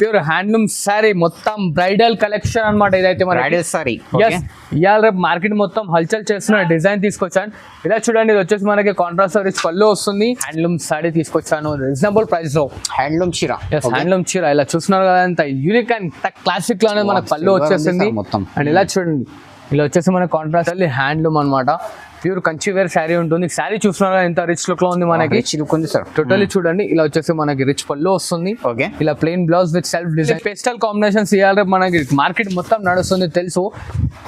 Pure handloom sorry మొత్తం bridal collection అన్నమాట. ఇదైతే మన బ్రైడల్ సారీ. ఇవాళ రేపు మార్కెట్ మొత్తం హల్చల్ చేస్తున్న డిజైన్ తీసుకొచ్చాను. ఇలా చూడండి, ఇది వచ్చేసి మనకి కాంట్రాస్ట్ రిచ్ పళ్ళు వస్తుంది. హ్యాండ్లూమ్ సారీ తీసుకొచ్చాను రీజనబుల్ ప్రైస్ లో. హ్యాండ్లూమ్ చీర. హ్యాండ్లూమ్ చీర ఇలా చూస్తున్నారు కదా, అంత యూనిక్ అండ్ క్లాసిక్ లోనే మనకు పళ్ళు వచ్చేసింది మొత్తం. అండ్ ఇలా చూడండి, ఇలా వచ్చేసి మన కాంట్రాస్ట్ హ్యాండ్లూమ్ అనమాట. ప్యూర్ కంచి వేర్ శారీ ఉంటుంది. శారీ చూస్తున్నారు ఎంత రిచ్ లుక్ లో ఉంది మనకి. సార్ టోటల్లీ చూడండి, ఇలా వచ్చేసి మనకి రిచ్ పళ్ళు వస్తుంది. ఓకే, ఇలా plain blouse with self design pastel combinations ఇవ్వాలి. మనకి మార్కెట్ మొత్తం నడుస్తుంది తెలుసు.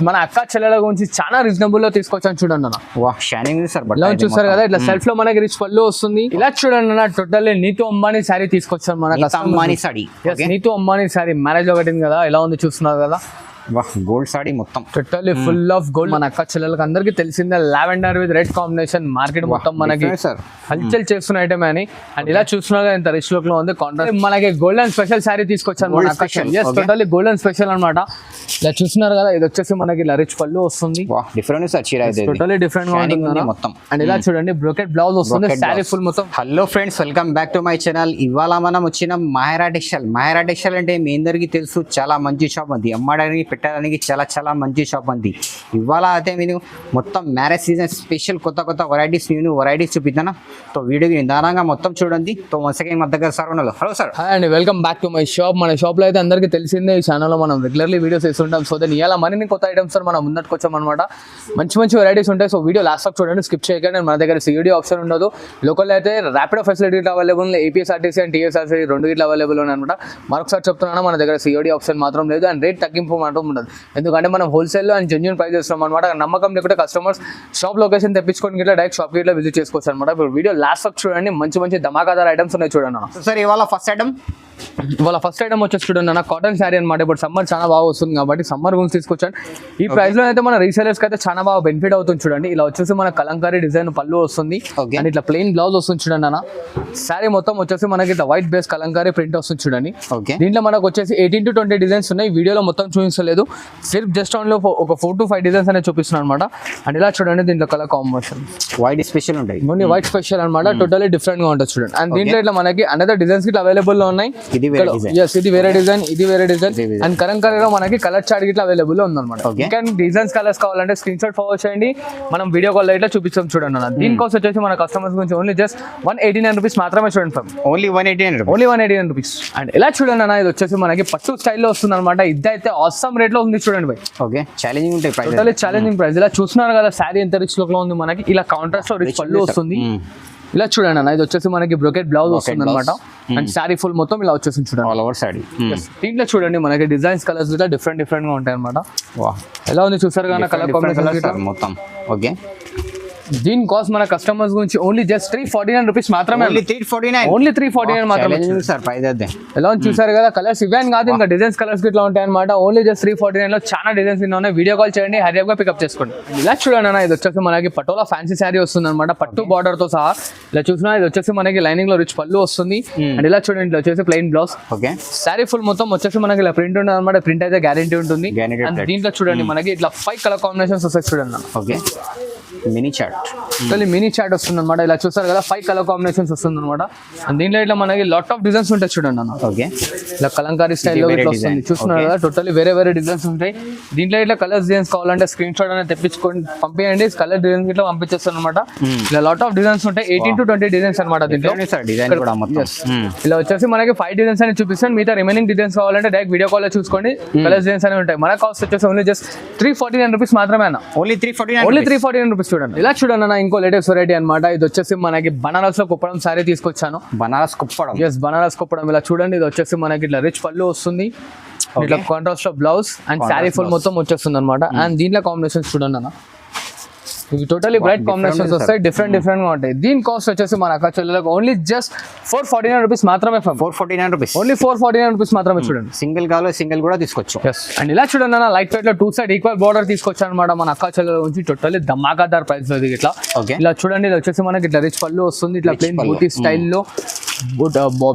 మన అక్క చెల్లెల గురించి చాలా రీజనబుల్ లో తీసుకొచ్చాను చూడండి అన్న. షైనింగ్ సార్ చూసారు కదా, ఇట్లా సెల్ఫ్ లో మనకి రిచ్ పళ్ళు వస్తుంది. ఇలా చూడండి అన్న, టోటల్లీ నీతు అంబానీ శారీ తీసుకొచ్చాను మనకి. అంబానీ సారీ, నీతు అంబానీ శారీ మ్యారేజ్ లో కట్టింది కదా, ఎలా ఉంది చూస్తున్నారు కదా. గోల్డ్ సారీ మొత్తం టోటల్లీ ఫుల్ ఆఫ్ గోల్డ్. మన అక్క చెల్లెలకు అందరికి తెలిసిందే, lavender with red combination. Market మొత్తం మనకి హల్చల్ చేస్తున్న ఐటమ్ అని. అండ్ ఇలా చూస్తున్నారు ఎంత రిచ్ లుక్ లో ఉంది. కాంట్రాస్ట్ మనకి గోల్డెన్ స్పెషల్ శారీ తీసుకొచ్చాను మన అక్క. టోటల్లీ గోల్డెన్ స్పెషల్ అనమాట. ఇలా చూస్తున్నారు కదా, ఇది వచ్చేసి మనకి ఇలా రిచ్ పళ్ళు వస్తుంది. డిఫరెంట్ సార్ చీర, టోటల్లీ డిఫరెంట్ గా ఉంటుంది మొత్తం. అండ్ ఇలా చూడండి, బ్రోకెట్ బ్లౌజ్ వస్తుంది. శారీ ఫుల్ మొత్తం. Hello friends, welcome back to my channel. ఇవాళ మనం వచ్చిన మాహిరా టెక్స్టైల్. మాహిరా టెక్స్టైల్ అంటే మీ అందరికీ తెలుసు, చాలా మంచి షాప్ ఉంది. అమ్మడానికి పెట్టడానికి చాలా చాలా మంచి షాప్ ఉంది. ఇవాళ అయితే మీరు మొత్తం మ్యారేజ్ సీజన్ స్పెషల్ కొత్త కొత్త వెరైటీస్, న్యూ న్యూ చూపిద్దానా. తో వీడియో నిదానంగా మొత్తం చూడండి. తో వన్స్ అగైన్ మన దగ్గర సార్ ఉన్నారు. Hello sir. Hi and welcome back to my shop. మన షాప్ లో అయితే అందరికీ తెలిసిందే, ఈ ఛానల్లో మనం రెగ్యులర్లీ వీడియోస్ వేస్తుంటాం. సో దెన్ ఇలా మరిన్ని కొత్త ఐటమ్స్ మనం ముందట్టుకు వచ్చాం అనమాట. మంచి మంచి వెరైటీస్ ఉంటాయి. సో వీడియో లాస్ట్ వరకు చూడండి, స్కిప్ చేయకండి. మన దగ్గర సియూడి ఆప్షన్ ఉండదు. లోకల్ అయితే Rapido facility available, APSRTC and TSRTC రెండు గిట్ల అవైలబుల్ ఉన్నాయి అనమాట. మరొకసారి చెప్తున్నాను, మన దగ్గర సియూడి ఆప్షన్ మాత్రం లేదు. అండ్ రేట్ తగ్గింపు మాత్రం ఉండదు, ఎందుకంటే మనం హోల్సేల్ అండ్ జెన్యూన్ ప్రైస్ చేస్తున్నాం అనమాట. నమ్మకం లేకుంటే కస్టమర్స్ షాప్ లొకేషన్ తెప్పించుకొని గిట్లా డైరెక్ట్ షాప్ గిట్లా విజిట్ చేసుకోవచ్చు అనమాట. ఇప్పుడు వీడియో లాస్ట్ వరకు చూడండి, మంచి మంచి ధమాకాదార్ ఐటమ్స్ ఉన్నాయి చూడండి. సార్ ఇవాళ ఫస్ట్ ఐటమ్ వచ్చేసి చూడండి అన్న, కాటన్ శారీ అనమాట. ఇప్పుడు సమ్మర్ చాలా బాగా వస్తుంది కాబట్టి సమ్మర్ గురించి తీసుకొచ్చాను. ఈ ప్రైస్ లో అయితే మన రీసేలర్స్ అయితే చాలా బాగా బెనిఫిట్ అవుతుంది చూడండి. ఇలా వచ్చేసి మన కలంకారీ డిజైన్ పళ్ళు వస్తుంది. అండ్ ఇట్లా ప్లెయిన్ బ్లౌజ్ వస్తుంది చూడండి అన్న. శారీ మొత్తం వచ్చేసి మనకి ఇట్లా వైట్ బేస్ కలంకారీ ప్రింట్ వస్తుంది చూడండి. దీంట్లో మనకు వచ్చేసి 18 to 20 డిజైన్స్ ఉన్నాయి. వీడియోలో మొత్తం చూపించలేదు, సిర్ఫ్ జస్ట్ ఆన్లో ఒక 4 to 5 డిజైన్స్ అనేది చూపిస్తున్నాను అనమాట. అండ్ ఇలా చూడండి, దీంట్లో కలర్ కాంబినేషన్ వైట్ స్పెషల్ ఉంటాయి. వైట్ స్పెషల్ అనమాట. టోటల్లీ డిఫరెంట్ గా ఉంటుంది చూడండి. అండ్ దీంట్లో ఇట్లా మనకి అనదర్ డిజైన్స్ గిట్లా అవైలబుల్ లో ఉన్నాయి. ఇది వేరే డిజైన్, ఇది వేరే డిజైన్. అండ్ కలంకారీలో మనకి కలర్ చార్ట్ గిట్లా అవైలబుల్ ఉంది అనమాట. ఇంకా డిజైన్స్ కలర్స్ కావాలంటే స్క్రీన్ షాట్ ఫార్వర్డ్ చేయండి, మనం వీడియో కాల్ ఇట్లా చూపిస్తాం చూడండి అన్న. దీని కాస్ట్ వచ్చేసి మన కస్టమర్స్ గురించి ఓన్లీ జస్ట్ 189 రూపీస్ మాత్రమే చూడండి ఫ్రమ్. Only 189 rupees. అండ్ ఎలా చూడండి అన్న, ఇది వచ్చేసి మనకి పట్టు స్టైల్లో వస్తుంది అనమాట. ఇదైతే ఆసమ్ రేట్ లో ఉంది చూడండి బై. ఓకే, ఛాలెంజింగ్ ఉంటాయి ప్రైస్, టోటల్లీ ఛాలెంజింగ్ ప్రైస్. ఇలా చూస్తున్నారు కదా, శారీ ఎంత రిచ్ లుక్ లో ఉంది మనకి. ఇలా కాంట్రాస్ట్ లో రిచ్ పళ్ళు వస్తుంది. ఇలా చూడండి అన్న, ఇది వచ్చేసి మనకి బ్రోకెట్ బ్లౌజ్ వస్తుంది అనమాట. అండ్ శారీ ఫుల్ మొత్తం ఇలా వచ్చేసి చూడండి ఆల్ ఓవర్ శారీ. దీంట్లో చూడండి మనకి డిజైన్స్ కలర్స్ కూడా డిఫరెంట్ గా ఉంటాయి అనమాట. ఎలా ఉంది చూసారు కదా కలర్ కాంబినేషన్ మొత్తం. ఓకే, దీని కాస్ట్ మన కస్టమర్స్ గురించి ఓన్లీ జస్ట్ 349 రూపీస్ మాత్రమే. ఓన్లీ 349 మాత్రమే సార్ ప్రైస్ అదే. ఎలా ఉంది చూసారు కదా, కలర్స్ ఇవన్నీ కాదు, ఇంకా డిజైన్స్ కలర్స్ ఇట్లా ఉంటాయి అనమాట. ఓన్లీ జస్ట్ 349 లో చాలా డిజైన్స్ ఉన్నాయి. వీడియో కాల్ చేయండి, హరియప్ గా పికప్ చేసుకోండి. ఇలా చూడండి అన్న, ఇది వచ్చేసి మనకి పటోలా ఫ్యాన్సీ శారీ వస్తుంది అనమాట. పట్టు బార్డర్ తో సహా. ఇలా చూసినా ఇది వచ్చేసి మనకి లైనింగ్ లో రిచ్ పళ్ళు వస్తుంది. అండ్ ఇలా చూడండి, ఇట్లా వచ్చేసి plain blouse. Okay, sari full మొత్తం వచ్చేసి మనకి ఇలా ప్రింట్ ఉంటుంది అనమాట. ప్రింట్ అయితే గ్యారెంటీ ఉంటుంది. అండ్ దీంట్లో చూడండి మనకి ఇట్లా 5 కలర్ కాంబినేషన్స్ వస్తాయి చూడండి. ఓకే, మినీ చార్ట్ వస్తుంది అనమాట. ఇలా చూస్తారు కదా, 5 కలర్ కాంబినేషన్స్ వస్తుంది అనమాట. అండ్ దీంట్లో ఇట్లా మనకి లాట్ ఆఫ్ డిజైన్స్ ఉంటాయి చూడండి అన్న. ఓకే, ఇలా కలంకారీ స్టైల్లో ఇట్లా వస్తుంది చూస్తున్నారు కదా. టోటల్లీ వేరే వేరే డిజైన్స్ ఉంటాయి. దీంట్లో ఇట్లా కలర్ డిజైన్స్ కావాలంటే స్క్రీన్ షాట్ అనేది తెప్పించుకొని పంపించండి. కలర్ డిజైన్స్ ఇట్లా పంపించేస్తాను అనమాట. ఇలా లాట్ ఆఫ్ డిజైన్స్ ఉంటాయి. 18 to 20 డిజైన్స్ అనమాట. దీంట్లో ఇలా వచ్చేసి మనకి 5 డిజైన్స్ అని చూపిస్తాను. మిగతా రిమైనింగ్ డిజైన్స్ కావాలంటే డైరెక్ట్ వీడియో కాల్ లో చూసుకోండి. కలర్ డిజైన్స్ అనేవి ఉంటాయి. మన కాస్ట్ వచ్చేసి ఓన్లీ జస్ట్ 349 రూపీస్ మాత్రమే అన్న. ఓన్లీ 349 రూపీస్ చూడండి. ఇలా చూడండి అన్న, ఇంకో లేటెస్ట్ వెరైటీ అనమాట. ఇది వచ్చేసి మనకి బనారస్ లో కుప్పడం సారీ తీసుకొచ్చాను. బనారస్ కుప్పడం. ఇలా చూడండి, ఇది వచ్చేసి మనకి ఇట్లా రిచ్ పళ్ళు వస్తుంది. ఇట్లా కాంట్రాస్ట్ లో బ్లౌజ్ అండ్ శారీ ఫుల్ మొత్తం వచ్చేస్తుంది అనమాట. అండ్ దీంట్లో కాంబినేషన్స్ చూడండి అన్న, ఇవి టోటలీ బ్రైట్ కాంబినేషన్స్ వస్తాయి. డిఫరెంట్ గా ఉంటాయి. దీని కాస్ట్ వచ్చేసి మన అక్క చెల్లెలకు ఓన్లీ జస్ట్ 449 రూపీస్ మాత్రమే. 449 రూపీస్, ఓన్లీ 449 రూపీస్ మాత్రమే చూడండి. సింగిల్ కావాలి, సింగిల్ కూడా తీసుకోవచ్చు. అండ్ ఇలా చూడండి అన్న, లైట్ వెయిట్ లో 2 సైడ్ ఈక్వల్ బార్డర్ తీసుకొచ్చాను అనమాట. మన అక్క చెల్లెల నుంచి టోటలీ ధమాకాదార్ ప్రైస్ లో ఇట్లా. ఇలా చూడండి, ఇది వచ్చేసి మనకి ఇట్లా రిచ్ పళ్ళు వస్తుంది. ఇట్లా ప్లెయిన్ బూటీ స్టైల్లో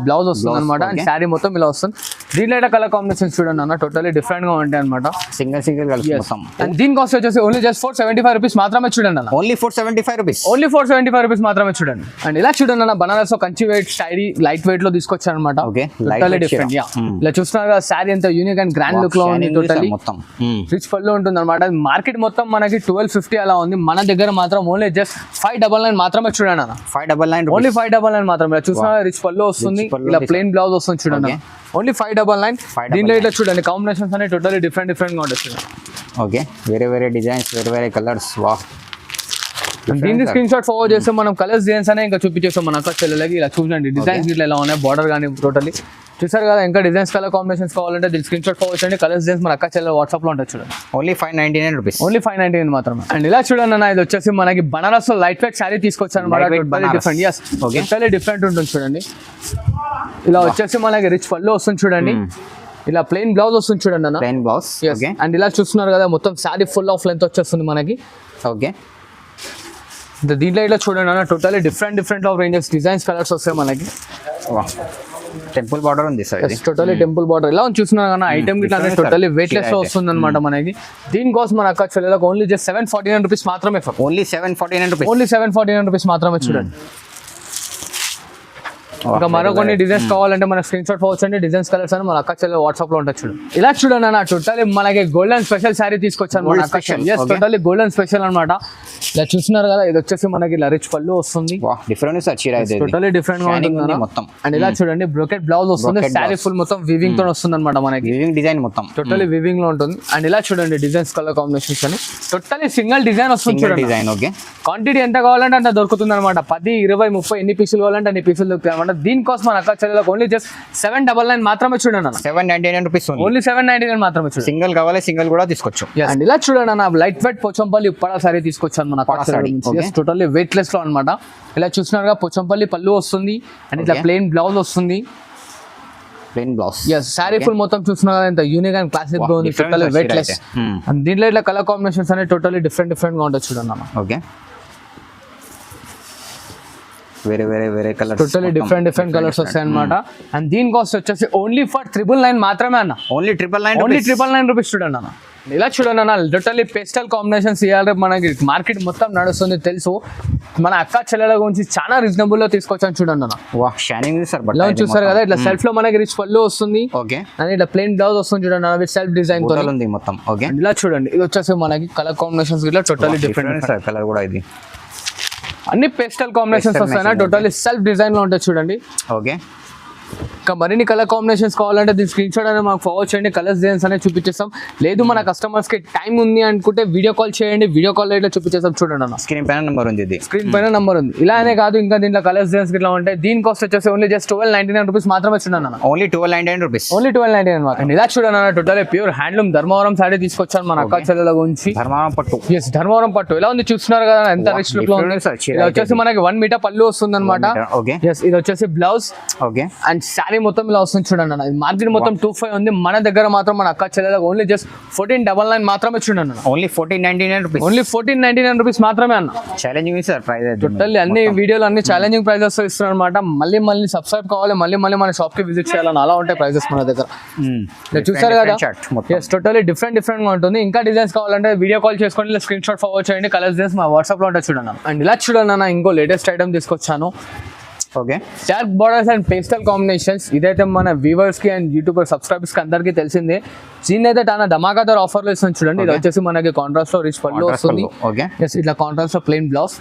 బ్లౌజ్ వస్తుంది అనమాట. అండ్ శారీ మొత్తం ఇలా వస్తుంది. దీంట్లో అయితే కలర్ కాంబినేషన్స్ చూడండి అన్న టోటల్లీ డిఫరెంట్ గా ఉంటాయి అనమాట. సింగిల్ కలిసి మొత్తం. అండ్ దీని కాస్ట్ వచ్చేసి ఓన్లీ జస్ట్ 475 రూపీస్ మాత్రమే చూడండి అన్న. Only 475 rupees. ఓన్లీ 475 రూపీస్ మాత్రమే చూడండి. అండ్ ఇలా చూడండి అన్న బనారస్ లో కంచి వెయిట్ స్టైరీ లైట్ వెయిట్ లో తీసుకొచ్చారు అనమాట. Totally different. ఇలా చూస్తున్నారు కదా శారీ ఎంత యూనిక్ అండ్ గ్రాండ్ లుక్ లో ఉంది. టోటల్లీ మొత్తం రిచ్ పళ్ళు ఉంటుంది అనమాట. మార్కెట్ మొత్తం మనకి 1250 అలా ఉంది. మన దగ్గర మాత్రం ఓన్లీ జస్ట్ 599 మాత్రమే చూడండి అన్న. 599 ఓన్లీ 599 మాత్రమే. ఇలా చూస్తున్నా రిచ్ పళ్ళు వస్తుంది. ఇలా ప్లెయిన్ బ్లౌజ్ వస్తుంది చూడండి. ఓన్లీ 599. దీంట్లో ఇట్లా చూడండి కాంబినేషన్స్ అనేవి టోటల్లీ డిఫరెంట్ గా ఉంటుంది చూడండి. ఓకే వేరే డిజైన్స్ వేరే కలర్స్. వా దీనికి స్క్రీన్ షాట్ ఫార్వర్డ్ చేస్తే మనం కలర్స్ డిజైన్స్ అనే ఇంకా చూపించేస్తాం మన అక్క చెల్లెలకి. ఇలా చూడండి డిజైన్స్ ఇట్లా ఎలా ఉన్నాయి బార్డర్ కానీ టోటల్లీ చూసారు కదా. ఇంకా డిజైన్స్ కలర్ కాంబినేషన్స్ కావాలంటే దీనికి స్క్రీన్ షాట్ ఫార్వర్డ్ చేయండి. కలర్స్ డిజైన్స్ మన అక్క చెల్లెల వాట్సాప్ లో ఉంటుంది చూడండి. Only 599 rupees. ఓన్లీ 599 మాత్రమే. అండ్ ఇలా చూడండి అన్న ఇది వచ్చేసి మనకి బనారస్ లో లైట్ వెయిట్ శారీ తీసుకొచ్చాను డిఫరెంట్ డిఫరెంట్ ఉంటుంది చూడండి. ఇలా వచ్చేసి మనకి రిచ్ పళ్ళు వస్తుంది చూడండి. ఇలా ప్లెయిన్ బ్లౌజ్ వస్తుంది చూడండి అన్న. Plain blouse. అండ్ ఇలా చూస్తున్నారు కదా మొత్తం శారీ ఫుల్ ఆఫ్ లెంత్ వచ్చేస్తుంది మనకి. ఓకే దీంట్లో ఇట్లా చూడండి అన్న totally different of ranges designs colours వస్తాయి మనకి. టెంపుల్ బార్డర్ ఉంది సార్. టోటల్లీ టెంపుల్ బార్డర్ ఇలా చూస్తున్నారు కదా. ఐటమ్ గిట్లా టోటల్లీ వెయిట్ లెస్ లో వస్తుంది అనమాట మనకి. దీనికోసం మన అక్క చెల్లెలకు ఓన్లీ జస్ట్ 749 రూపీస్ మాత్రమే. Only 749 rupees. ఓన్లీ 749 రూపీస్ మాత్రమే చూడండి. ఇంకా మరో కొన్ని డిజైన్స్ కావాలంటే మన స్క్రీన్ షాట్ పోవచ్చండి. డిజైన్స్ కలర్స్ అని మన అక్క చెల్లె వాట్సాప్ లో ఉంటుంది చూడండి. ఇలా చూడండి అన్న టోటల్లీ మనకి గోల్డెన్ స్పెషల్ శారీ తీసుకొచ్చాను మన అక్క చెల్లె. టోటల్లీ గోల్డెన్ స్పెషల్ అనమాట. ఇలా చూస్తున్నారు కదా ఇది వచ్చేసి మనకి ఇలా రిచ్ పళ్ళు వస్తుంది. డిఫరెంట్ సార్ చీర అయితే టోటల్లీ డిఫరెంట్ గా ఉంటుంది మొత్తం. అండ్ ఇలా చూడండి బ్రోకెట్ బ్లౌజ్ వస్తుంది. శారీ ఫుల్ మొత్తం వివింగ్ తో వస్తుంది అనమాట మనకి. వివింగ్ డిజైన్ మొత్తం టోటల్లీ వివింగ్ లో ఉంటుంది. అండ్ ఇలా చూడండి డిజైన్స్ కలర్ కాంబినేషన్స్ అని టోటల్లీ సింగిల్ డిజైన్ వస్తుంది చూడండి. Design okay. క్వాంటిటీ ఎంత కావాలంటే అంత దొరుకుతుంది అనమాట. 10, 20, 30 ఎన్ని పీసులు కావాలంటే అన్ని పీసులు దొరుకుతాయి అనమాట. దీనికోసం మన అక్క చెల్లెలకు ఓన్లీ జస్ట్ 799 మాత్రమే చూడండి అన్న. 799 రూపీస్. ఓన్లీ 799 మాత్రమే చూడండి. సింగిల్ కావాలి సింగిల్ కూడా తీసుకోవచ్చు. అండ్ ఇలా చూడండి అన్న లైట్ వెయిట్ పోచంపల్లి ఉప్పాడ సారీ తీసుకొచ్చాను మన టోటల్లీ వెయిట్ లెస్ లో అనమాట. ఇలా చూసినారుగా పోచంపల్లి పళ్ళు వస్తుంది అండ్ ఇట్లా ప్లెయిన్ బ్లౌజ్ వస్తుంది. Plain blouse. సారీ ఫుల్ మొత్తం చూస్తున్నా కదా ఎంత యూనిక్ అండ్ క్లాసిక్ గా ఉంది. Totally weight less. అండ్ దీంట్లో ఇట్లా కలర్ కాంబినేషన్స్ అనేవి టోటల్లీ డిఫరెంట్ గా ఉంటుంది చూడండి అన్న. ఓకే వేరే కలర్ టోటల్లీ డిఫరెంట్ కలర్స్ వస్తాయి అనమాట. అండ్ దీని కాస్ట్ వచ్చేసి ఓన్లీ ఫర్ 999 మాత్రమే అన్న. ఓన్లీ 999 రూపీస్ చూడండి అన్న. ఇలా చూడండి అన్న టోటల్లీ పేస్టల్ కాంబినేషన్స్ ఇవ్వాలి మనకి మార్కెట్ మొత్తం నడుస్తుంది తెలుసు. మన అక్క చెల్లెల గురించి చాలా రీజనబుల్ లో తీసుకొచ్చాను చూడండి అన్న. షైనింగ్ సార్ ఇలా చూస్తారు కదా ఇట్లా సెల్ఫ్ లో మనకి రిచ్ పళ్ళు వస్తుంది. ఓకే అండ్ ఇట్లా ప్లెయిన్ బ్లౌజ్ వస్తుంది చూడండి అన్న విత్ సెల్ఫ్ డిజైన్ తో ఉంది మొత్తం. ఓకే ఇలా చూడండి ఇది వచ్చేసి మనకి కలర్ కాంబినేషన్స్ ఇట్లా టోటల్లీ డిఫరెంట్ సార్. కలర్ కూడా ఇది అన్ని పేస్టల్ కాంబినేషన్స్ వస్తాయి టోటల్లీ సెల్ఫ్ డిజైన్ లో ఉంటాయి చూడండి. ఓకే ఇంకా మరిన్ని కలర్ కాంబినేషన్స్ కావాలంటే దీని స్క్రీన్ షాట్ అనేది మాకు ఫార్వర్డ్ చేయండి. కలర్స్ డిజైన్స్ అనేది చూపించేస్తాం. లేదు మన కస్టమర్స్ కి టైం ఉంది అనుకుంటే వీడియో కాల్ చేయండి. వీడియో కాల్ ఇట్లా చూపించేస్తాం చూడండి అన్న. స్క్రీన్ పైన నెంబర్ ఉంది. ఇది స్క్రీన్ పైన నెంబర్ ఉంది. ఇలానే కాదు ఇంకా దీంట్లో కలర్స్ డిజైన్స్ ఇట్లా ఉంటాయి. దీని కాస్ట్ వచ్చేసి ఓన్లీ జస్ట్ 1299 రూపీస్ మాత్రమే చూడండి అన్న. Only 1299 rupees. ఓన్లీ 1299 మాత్రం. ఇలా చూడండి అన్న total pure handloom Dharmavaram sorry తీసుకొచ్చాను మన అక్క చెల్లెల గురించి. ధర్మవరం పట్టు. ధర్మవరం పట్టు ఇలా ఉంది చూస్తున్నారు కదా ఎంత రిచ్ లుక్ లో ఉంది. ఇలా వచ్చేసి మనకి 1 మీటర్ పళ్ళు వస్తుంది అనమాట. ఇది వచ్చేసి బ్లౌజ్. ఓకే అండ్ శారీ మొత్తం ఇలా వస్తుంది చూడండి అన్న. మార్కెట్ మొత్తం 25 ఉంది. మన దగ్గర మాత్రం మన అక్క చెల్లెలకు ఓన్లీ జస్ట్ 1499 మాత్రమే చూడండి అన్న. Only 1499 rupees. ఓన్లీ 1499 రూపీస్ మాత్రమే అన్న. Challenging sir price. టోటల్లీ అన్ని వీడియోలు అన్ని ఛాలెంజింగ్ ప్రైజెస్ ఇస్తున్నారు అనమాట. మళ్ళీ సబ్స్క్రైబ్ కావాలి మళ్ళీ మన షాప్ కి విజిట్ చేయాలని అలా ఉంటాయి ప్రైజెస్ మన దగ్గర. చూసారు కదా టోటల్లీ డిఫరెంట్ గా ఉంటుంది. ఇంకా డిజైన్స్ కావాలంటే వీడియో కాల్ చేసుకోండి. స్క్రీన్ షాట్ ఫార్వర్డ్ చేయండి. కలర్స్ డిజైన్స్ మా వాట్సాప్ లో ఉంటాయి చూడండి. అండ్ ఇలా చూడండి అన్న ఇంకో లేటెస్ట్ ఐటమ్ తీసుకొచ్చాను. Okay dark borders and pastel combinations. ఇదైతే మన వ్యూవర్స్ కి అండ్ యూట్యూబర్ సబ్స్క్రైబర్స్ కి అందరికీ తెలిసిందే. దీన్ని అయితే చాలా ధమాకాదార్ ఆఫర్ లో ఇస్తుంది చూడండి. ఇది వచ్చేసి మనకి కాంట్రాస్ట్ లో రిచ్ పళ్ళు వస్తుంది. ఇట్లా కాంట్రాస్ట్ లో ప్లెయిన్ బ్లౌజ్.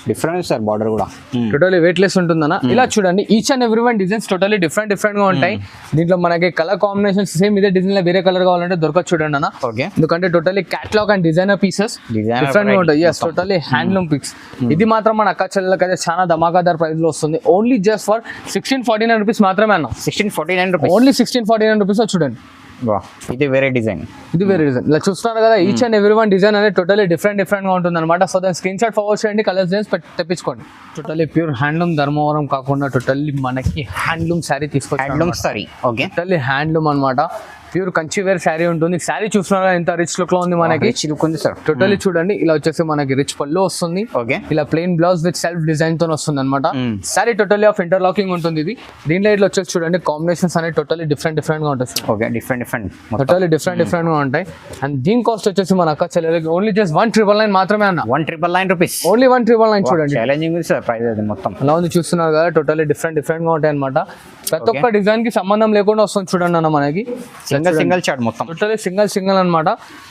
డిఫరెంట్ సార్ బార్డర్ కూడా టోటలీ వెయిట్ లెస్ ఉంటుందన్న. ఇలా చూడండి each and every one designs totally different గా ఉంటాయి. దీంట్లో మనకి కలర్ కాంబినేషన్స్ సేమ్ ఇదే డిజైన్ లో వేరే కలర్ కావాలంటే దొరకదు చూడండి అన్న. ఎందుకంటే totally catalogue and designer pieces different గా ఉంటాయి. Totally handloom picks. ఇది మాత్రం మన అక్క చెల్లెలకి అయితే చాలా ధమాకాదార్ ప్రైస్ లో వస్తుంది. ఓన్లీ జస్ట్ ఫర్ 1649 రూపీస్ మాత్రమే అన్న. 1649 రూపీస్. ఓన్లీ 1649 రూపీస్ చూడండి. ఇది వేరే డిజైన్. ఇలా చూస్తున్నారు కదా each and every one design అనేది టోటలీ డిఫరెంట్ గా ఉంటుంది అనమాట. సో దాని స్క్రీన్ షాట్ ఫార్వర్డ్ చేయండి. కలర్స్ డిజైన్స్ తెప్పించుకోండి. టోటలీ ప్యూర్ హ్యాండ్లూమ్ ధర్మవరం కాకుండా టోటల్లీ మనకి హ్యాండ్లూమ్ శారీ తీసుకొచ్చి. Handloom sari. Okay totally handloom అనమాట. ప్యూర్ కంచి వేర్ శారీ ఉంటుంది. శారీ చూస్తున్నారా ఎంత రిచ్ లుక్ లో ఉంది మనకి. రిచ్ లుక్ ఉంది సార్. టోటల్లీ చూడండి ఇలా వచ్చేసి మనకి రిచ్ పళ్ళు వస్తుంది. ఓకే, ఇలా plain blouse with self design తో వస్తుంది అనమాట. శారీ టోటల్లీ ఆఫ్ ఇంటర్లాకింగ్ ఉంటుంది. ఇది దీంట్లో ఇట్లా వచ్చేసి చూడండి కాంబినేషన్స్ అనేవి టోటల్లీ డిఫరెంట్ గా ఉంటాయి. ఓకే, డిఫరెంట్ టోటల్లీ డిఫరెంట్ గా ఉంటాయి. అండ్ దీని కాస్ట్ వచ్చేసి మన అక్క చెల్లెలకి ఓన్లీ జస్ట్ 1,999 మాత్రమే అన్న. 1,999 రూపీస్ ఓన్లీ 1,999 చూడండి. ఛాలెంజింగ్ ఉంది సార్ ప్రైస్ అది మొత్తం. అలా ఉంది చూస్తున్నారు కదా. టోటల్లీ డిఫరెంట్ గా ఉంటాయి అనమాట. ప్రతి ఒక్క డిజైన్ కి సంబంధం లేకుండా వస్తుంది చూడండి అన్న మనకి. సింగిల్ చార్ట్ మొత్తం టోటల్లీ సింగిల్ అనమాట.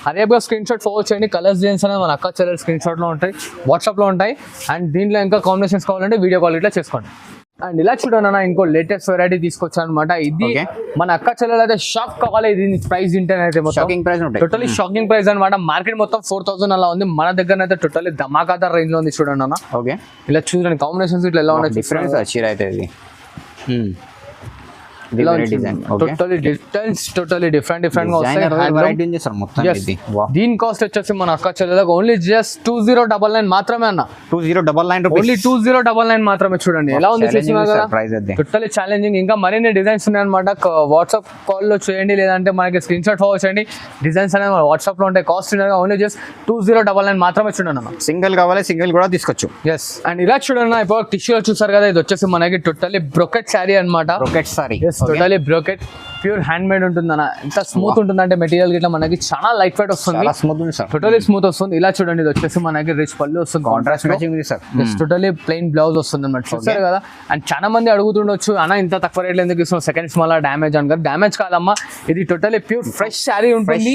అదేగా స్క్రీన్ షాట్ ఫార్వర్డ్ చేయండి. కలర్స్ డిజైన్స్ అనేది మన అక్క చెల్లెలు స్క్రీన్ షాట్ లో ఉంటాయి, వాట్సాప్ లో ఉంటాయి. అండ్ దీంట్లో ఇంకా కాంబినేషన్స్ కావాలంటే వీడియో కాల్ ఇట్లా చేసుకోండి. అండ్ ఇలా చూడండి అన్న ఇంకో లేటెస్ట్ వెరైటీ తీసుకొచ్చాను అనమాట. ఇది మన అక్క చెల్లెలు అయితే షాక్ కావాలి. ఇది ప్రైస్ ఇంటర్నెట్ షాకింగ్ ప్రైస్ ఉంటాయి. టోటల్లీ షాకింగ్ ప్రైస్ అనమాట. మార్కెట్ మొత్తం 4,000 అలా ఉంది. మన దగ్గర అయితే టోటల్లీ ధమాకాదార్ రేంజ్ లో ఉంది చూడండి అన్న. ఓకే, ఇలా చూడండి కాంబినేషన్స్ ఇట్లా ఎలా ఉన్నాయి. డిఫరెన్స్ చీర అయితే ఇది టోటల్లీ డిఫరెంట్ గా వస్తాయి. దీని కాస్ట్ వచ్చేసి మన అక్క చెల్లెలకు ఓన్లీ జస్ట్ 2,099 మాత్రమే అన్న. 2,099 ఓన్లీ 2,099 మాత్రమే. చూడండి ఎలా ఉంది టోటల్లీ ఛాలెంజింగ్. ఇంకా మరిన్ని డిజైన్స్ ఉన్నాయి అనమాట. వాట్సాప్ కాల్ లో చేయండి, లేదంటే మనకి స్క్రీన్ షాట్ ఫార్వర్డ్ చేయండి. డిజైన్స్ అనేది వాట్సాప్ లో ఉంటాయి. కాస్ట్ ఓన్లీ జస్ట్ 2,099 మాత్రమే చూడండి అన్న. సింగిల్ కావాలి సింగిల్ కూడా తీసుకోవచ్చు. ఎస్, అండ్ ఇలా చూడండి ఇప్పుడు టిష్యూలో చూసారు కదా. ఇది వచ్చేసి మనకి టోటల్లీ బ్రోకెట్ శారీ అనమాట. Brocade sorry, totally brocade pure hand made ఉంటుంది అన్న. ఎంత స్మూత్ ఉంటుంది అంటే మెటీరియల్ గిట్లా మనకి చాలా లైట్ వెయిట్ వస్తుంది. టోటల్లీ స్మూత్ వస్తుంది. ఇలా చూడండి ఇది వచ్చేసి మనకి రిచ్ పళ్ళు వస్తుంది. కాంట్రాస్ట్ మ్యాచింగ్ ఉంది సార్. టోటల్లీ ప్లెయిన్ బ్లౌజ్ వస్తుంది అన్నమాట. చూసారు కదా. అండ్ చాలా మంది అడుగుతుండొచ్చు అన్న ఇంత తక్కువ రేట్లో ఎందుకు ఇస్తున్నాం, సెకండ్స్ మళ్ళీ డ్యామేజ్ అని. డ్యామేజ్ కాదమ్మా, ఇది టోటల్లీ ప్యూర్ ఫ్రెష్ శారీ ఉంటుంది.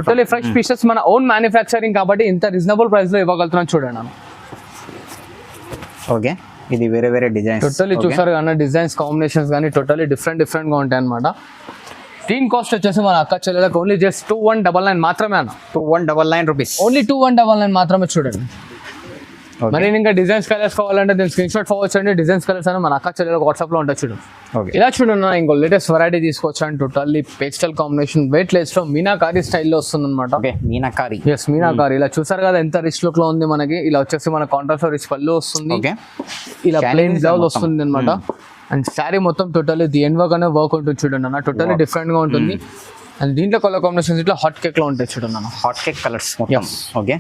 టోటల్లీ ఫ్రెష్ పీసెస్ మన ఓన్ మ్యానుఫ్యాక్చరింగ్ కాబట్టి ఇంత రీజనబుల్ ప్రైస్ లో ఇవ్వగలుగుతున్నాం చూడండి అన్న. ఓకే, ఇది వేరే డిజైన్స్ టోటల్లీ చూసారు కానీ డిజైన్స్ కాంబినేషన్స్ కానీ టోటల్లీ డిఫరెంట్ గా ఉంటాయి అనమాట. దీని కాస్ట్ వచ్చేసి మన అక్క చెల్లెలకు ఓన్లీ జస్ట్ 2,199 మాత్రమే అన్న. 2,199 రూపీస్ ఓన్లీ 2,199 మాత్రమే చూడండి. మరి ఇంకా డిజైన్స్ కలర్స్ కావాలంటే దీని స్క్రీన్ షాట్ ఫార్వర్డ్ చేయండి. డిజైన్స్ కలర్స్ అని మన అక్క చెల్లెలకు వాట్సాప్ లో ఉంటాయి చూడండి. ఇలా చూడండి ఇంకో లేటెస్ట్ వెరైటీ తీసుకొచ్చాను. Totally pastel combination weight less లో మీనాకారి స్టైల్లో వస్తుంది అనమాట. మీనాకారి, ఎస్ మీనాకారి. ఇలా చూసారు కదా ఎంత రిచ్ లుక్ లో ఉంది మనకి. ఇలా వచ్చేసి మన కాంట్రాస్ట్ రిచ్ పళ్ళు వస్తుంది. ఇలా ప్లెయిన్ బ్లౌజ్ వస్తుంది అనమాట. అండ్ శారీ మొత్తం టోటల్లీ ది ఎండ్ వర్క్ అనే వర్క్ ఉంటుంది చూడండి అన్న. టోటల్లీ డిఫరెంట్ గా ఉంటుంది. అండ్ దీంట్లో కలర్ కాంబినేషన్స్ ఇట్లా హాట్ కేక్ లో ఉంటాయి చూడండి అన్న. Hot cake colours. ఓకే,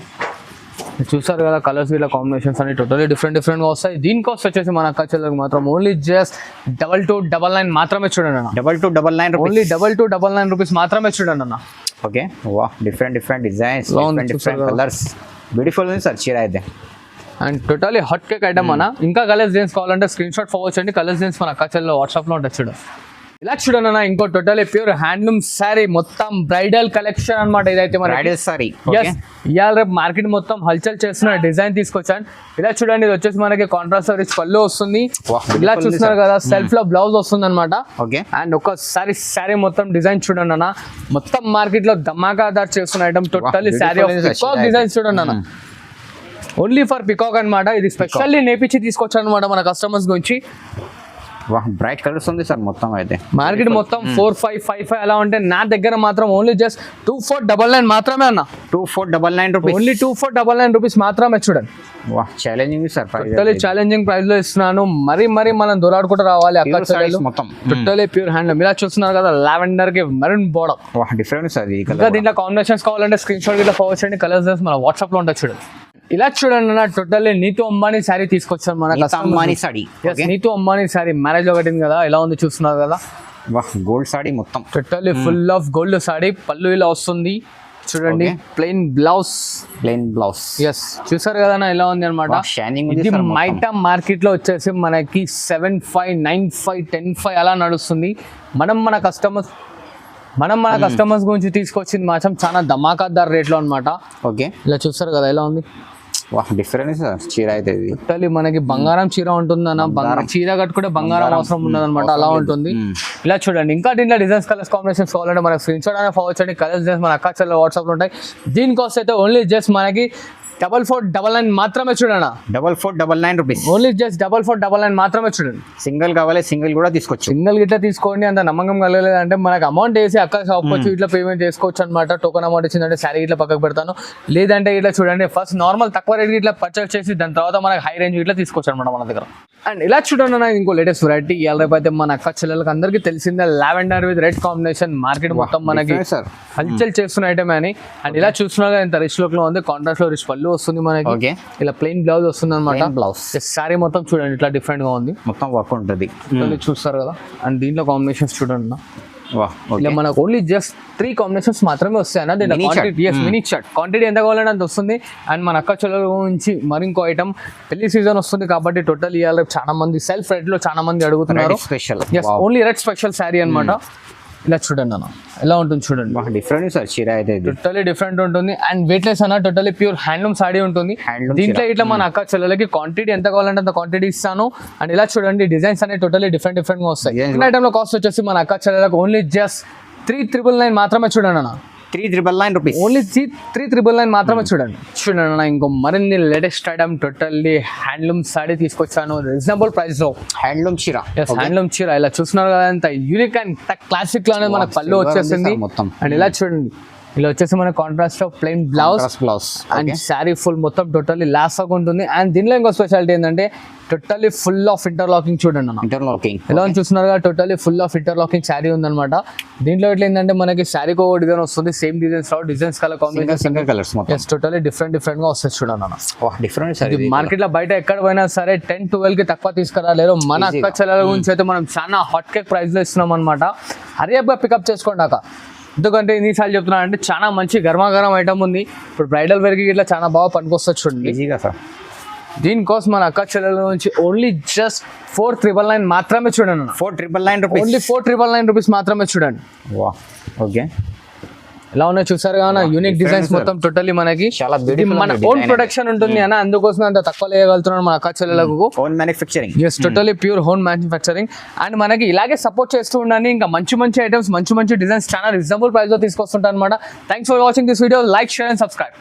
చూసారు కదా కలర్స్ ఇలా కాంబినేషన్స్ అన్ని టోటల్లీ డిఫరెంట్ గా వస్తాయి. దీని కాస్ట్ వచ్చేసి మన అక్క చెల్లెలకు మాత్రం ఓన్లీ జస్ట్ 2,299 మాత్రమే చూడండి అన్న. 2,299 ఓన్లీ 2,299 రూపీస్ మాత్రమే చూడండి అన్న. ఓకే, వా different designs, different colours. Beautiful ఉంది సార్ చీర అయితే. And totally hot cake item అన్న. ఇంకా కలర్స్ డిజైన్స్ కావాలంటే స్క్రీన్ షాట్ ఫార్వర్డ్ చేయండి. కలర్స్ డిజైన్స్ మన అక్క చెల్లెలు వాట్సాప్ లో ఉంటాయి చూడండి. ఇలా చూడండి అన్న ఇంకో టోటల్లీ ప్యూర్ హ్యాండ్లూమ్ శారీ, మొత్తం బ్రైడల్ కలెక్షన్ అనమాట. ఇదైతే మన బ్రైడల్ శారీ. ఇవాళ రేపు మార్కెట్ మొత్తం హల్చల్ చేస్తున్న డిజైన్ తీసుకొచ్చాను. ఇలా చూడండి ఇది వచ్చేసి మనకి కాంట్రాస్ట్ రిచ్ పళ్ళు వస్తుంది. ఇలా చూస్తున్నారు కదా సెల్ఫ్ లో బ్లౌజ్ వస్తుంది అనమాట. అండ్ ఒకసారి శారీ మొత్తం డిజైన్ చూడండి అన్న. మొత్తం మార్కెట్ లో ధమాకాదార్ చేస్తున్న item totally sari peacock design చూడండి అన్న. ఓన్లీ ఫర్ పికాక్ అనమాట. ఇది స్పెషల్లీ నేర్పించి తీసుకొచ్చాను అనమాట మన కస్టమర్స్ గురించి. బ్రైట్ కలర్స్ ఉంది సార్ మొత్తం అయితే. మార్కెట్ మొత్తం 4,555 అలా ఉంటే నా దగ్గర మాత్రం ఓన్లీ జస్ట్ 2,499 మాత్రమే అన్న. 2,499 రూపీస్. ఓన్లీ 2,499 రూపీస్ మాత్రమే చూడండి. Challenging sir price. Totally challenging price లో ఇస్తున్నాను. మరి మనం దొరాడుకుంటూ రావాలి అక్క చెల్లెలు. మొత్తం టోటల్లీ ప్యూర్ హ్యాండ్. ఇలా చూస్తున్నారు కదా లావెండర్ కి మెరూన్ బోర్డర్. డిఫరెన్స్ అది. ఇంకా దీంట్లో కాంబినేషన్స్ కావాలంటే స్క్రీన్ షాట్ ఇట్లా ఫార్వర్డ్ చేయండి. కలర్స్ మన వాట్సాప్ లో ఉంటాయి చూడండి. ఇలా చూడండి అన్న టోటల్లీ నీతు అంబానీ శారీ తీసుకొచ్చాను మన అంబానీ సారీ. నీతు అంబానీ శారీ మ్యారేజ్ లో కట్టింది కదా. ఎలా ఉంది చూస్తున్నారు కదా. గోల్డ్ సారీ మొత్తం totally full of gold sorry. పళ్ళు ఇలా వస్తుంది చూడండి. Plain blouse. ఎస్ చూసారు కదా ఎలా ఉంది అనమాట. ఇది బయట మార్కెట్ లో వచ్చేసి మనకి 7,595 10,500 అలా నడుస్తుంది. మనం మన కస్టమర్స్ గురించి తీసుకొచ్చింది మాత్రం చాలా ధమాకాదార్ రేట్ లో అనమాట. ఓకే, ఇలా చూసారు కదా ఎలా ఉంది. డిఫరెన్స్ చీర అయితే టోటల్లీ మనకి బంగారం చీర ఉంటుంది అన్న. చీర కట్టుకుంటే బంగారం అవసరం ఉండదు అనమాట. అలా ఉంటుంది. ఇలా చూడండి ఇంకా దీంట్లో డిజైన్స్ కలర్స్ కాంబినేషన్స్ కావాలంటే మనకి స్క్రీన్ షాట్ అనేది ఫార్వర్డ్ చేయండి. కలర్స్ డిజైన్స్ మన అక్క చెల్లెలు వాట్సాప్ లో ఉంటాయి. దీని కాస్ట్ అయితే ఓన్లీ జస్ట్ మనకి 4499 మాత్రమే చూడనా. 4499 రూపీస్. ఓన్లీ జస్ట్ 4499 మాత్రమే చూడండి. సింగిల్ కావాలి సింగిల్ కూడా తీసుకోవచ్చు. సింగిల్ గిట్లా తీసుకోండి, అంత నమ్మకం కలగలేదంటే మనకు అమౌంట్ వేసి అక్క షాప్కి వచ్చి ఇట్లా పేమెంట్ చేసుకోవచ్చు అనమాట. టోకన్ అమౌంట్ ఇచ్చిందంటే శారీ ఇట్లా పక్కకు పెడతాను, లేదంటే ఇట్లా చూడండి ఫస్ట్ నార్మల్ తక్కువ రేట్ ఇట్లా పర్చేస్ చేసి దాని తర్వాత మనకి హై రేంజ్ ఇట్లా తీసుకోవచ్చు అనమాట మన దగ్గర. అండ్ ఇలా చూడండి అన్న, ఇంకో లేటెస్ట్ వెరైటీ ఇవాళ రేపు అయితే మన అక్క చెల్లెలకు అందరికీ తెలిసిందే lavender with red combination. Market మొత్తం మనకి హల్చల్ చేస్తున్న ఐటమ్ అని. అండ్ ఇలా చూస్తున్నా ఇంత రిచ్ లుక్ లో ఉంది, కాంట్రాస్ట్ లో రిచ్ పళ్ళు వస్తుంది మనకి, ఇలా ప్లెయిన్ బ్లౌజ్ వస్తుంది అనమాట. బ్లౌజ్ సారీ మొత్తం చూడండి ఇట్లా డిఫరెంట్ గా ఉంది, మొత్తం వర్క్ ఉంటుంది చూస్తారు కదా. అండ్ దీంట్లో కాంబినేషన్స్ చూడండి, ఇలా మనకు ఓన్లీ జస్ట్ 3 కాంబినేషన్స్ మాత్రమే వస్తాయి అన్న. దీంట్లో మినీ షర్ట్ క్వాంటిటీ ఎంత కావాలంటే అంత వస్తుంది. అండ్ మన అక్క చెల్లెల గురించి మరి ఇంకో ఐటమ్, పెళ్లి సీజన్ వస్తుంది కాబట్టి టోటల్ ఇవాళ చాలా మంది సెల్ఫ్ రెడ్ లో చాలా మంది అడుగుతున్నారు. Special only red special sari అనమాట. ఇలా చూడండి అన్న, ఎలా ఉంటుంది చూడండి, డిఫరెంట్ సార్ చీర అయితే టోటలీ డిఫరెంట్ ఉంటుంది. అండ్ వెయిట్లెస్ అన్న, టోటలీ ప్యూర్ హ్యాండ్లూమ్ సారీ ఉంటుంది. దీంట్లో ఇట్లా మన అక్క చెల్లెలకి క్వాంటిటీ ఎంత కావాలంటే అంత క్వాంటిటీ ఇస్తాను. అండ్ ఇలా చూడండి డిజైన్స్ అనేవి టోటలీ డిఫరెంట్ గా వస్తాయి. ఐటమ్ లో కాస్ట్ వచ్చేసి మన అక్క చెల్లెలకు ఓన్లీ జస్ట్ 3999 మాత్రమే చూడండి అన్న. 3999 రూపీస్. ఓన్లీ 3999 మాత్రమే చూడండి. చూడండి అన్న, ఇంకో మరిన్ని latest item totally handloom sorry తీసుకొచ్చాను రీజనబుల్ ప్రైస్ లో. హ్యాండ్లూమ్ చీర, హ్యాండ్లూమ్ చీర ఇలా చూస్తున్నారు కదా, అంత యూనిక్ అండ్ క్లాసిక్ లో అనేది మనకు పళ్ళు వచ్చేసింది. అండ్ ఇలా చూడండి, ఇలా వచ్చేసి మన contrast of plain blouse and sari full మొత్తం టోటల్లీ లాస్ట్ గా ఉంటుంది. అండ్ దీనిలో ఇంకో స్పెషాలిటీ ఏంటంటే టోటల్లీ ఫుల్ ఆఫ్ ఇంటర్లాకింగ్ చూడండి అన్న. ఇంటర్లాకింగ్ ఎలా చూస్తున్నారు కదా, totally full of interlocking sari ఉందన్నమాట. దీంట్లో ఎట్లా ఏంటంటే మనకి శారీకి ఒక డిజైన్ వస్తుంది, సేమ్ డిజైన్స్ రావు, designs colour combination single colours మొత్తం టోటల్లీ డిఫరెంట్ గా వస్తుంది చూడండి అన్న. డిఫరెంట్ మార్కెట్ లో బయట ఎక్కడ పోయినా సరే 10-12 కి తక్కువ తీసుకురాలేరు. మన అక్క చెల్లెల గురించి అయితే మనం చాలా హాట్ కేక్ ప్రైస్ లో ఇస్తున్నాం అనమాట. హరియప్ గా పికప్ చేసుకోండి అక్క, ఎందుకంటే ఎన్నిసార్లు చెప్తున్నా అంటే చాలా మంచి గర్మాగరం ఐటమ్ ఉంది. ఇప్పుడు బ్రైడల్ వేర్ కి ఇట్లా చాలా బాగా పనికొస్తుంది చూడండి. ఈజీగా సార్. దీనికోసం మన అక్క చెల్లెల నుంచి ఓన్లీ జస్ట్ 4999 మాత్రమే చూడండి. 4999 రూపీస్. ఓన్లీ 4999 రూపీస్ మాత్రమే చూడండి. ఓకే, ఎలా ఉన్నాయి చూసారు కదా, యూనిక్ డిజైన్స్ మొత్తం టోటల్లీ మనకి మన ఓన్ ప్రొడక్షన్ ఉంటుంది అన్న, అందుకోసం అంత తక్కువ లేయగలుగుతున్నాను మన అక్క చెల్లెలకు. Own manufacturing, totally pure home manufacturing. And మనకి ఇలాగే సపోర్ట్ చేస్తూ ఉండండి, ఇంకా మంచి ఐటమ్స్ మంచి డిజైన్స్ చాలా రీజనబుల్ ప్రైస్ లో తీసుకొస్తుంటాను అనమాట. Thanks for watching this video. Like, share and subscribe.